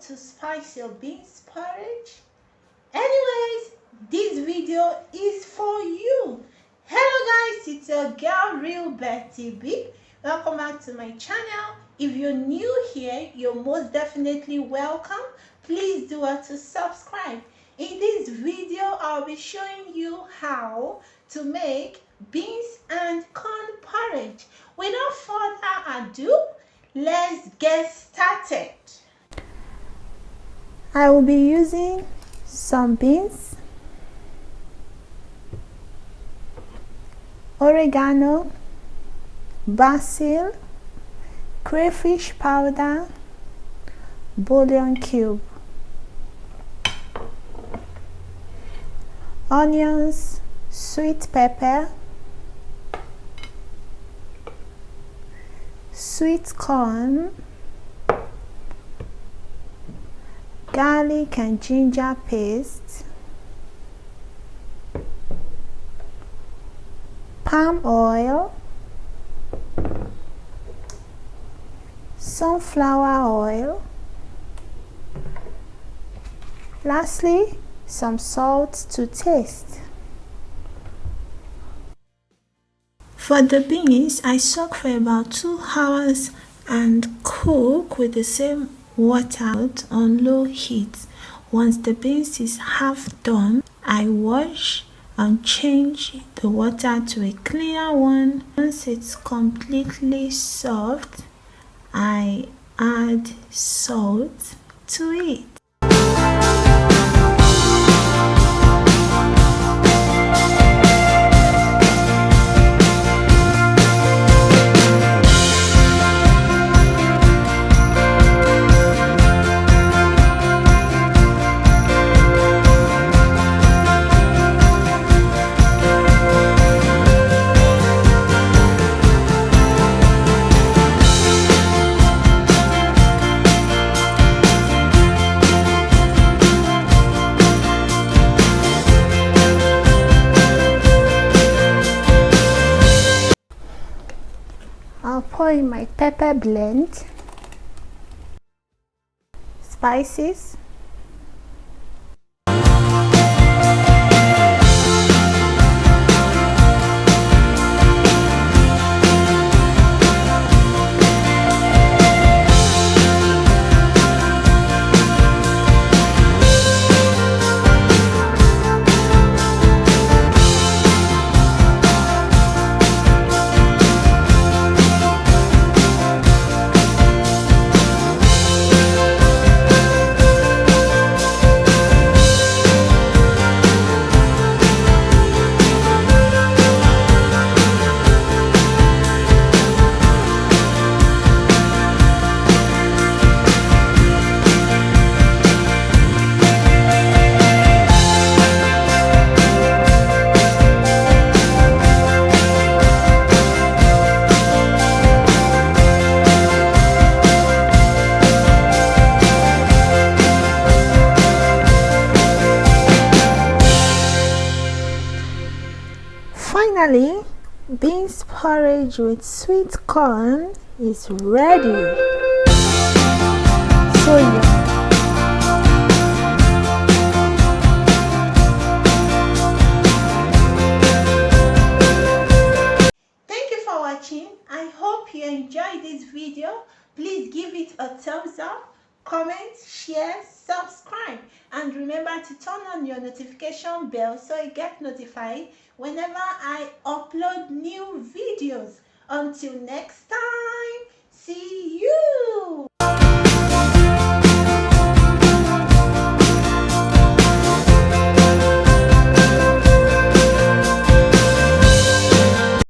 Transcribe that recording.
to spice your beans porridge? Anyways, this video is for you. Hello guys, it's your girl Real Betty B. Welcome back to my channel. If you're new here, you're most definitely welcome. Please do to subscribe. In this video, I'll be showing you how to make beans and corn porridge. Without further ado, let's get started. I will be using some beans, oregano, basil, crayfish powder, bouillon cube, onions, sweet pepper, sweet corn, garlic and ginger paste, palm oil, sunflower oil, lastly some salt to taste. For the beans, I soak for about 2 hours and cook with the same water on low heat. Once the beans is half done, I wash and change the water to a clear one. Once it's completely soft, I add salt to it. I'll pour in my pepper blend, spices, Finally, beans porridge with sweet corn is ready. So thank you for watching. I hope you enjoyed this video. Please give it a thumbs up, comment, share, subscribe, and remember to turn on your notification bell so you get notified whenever I upload new videos. Until next time, see you.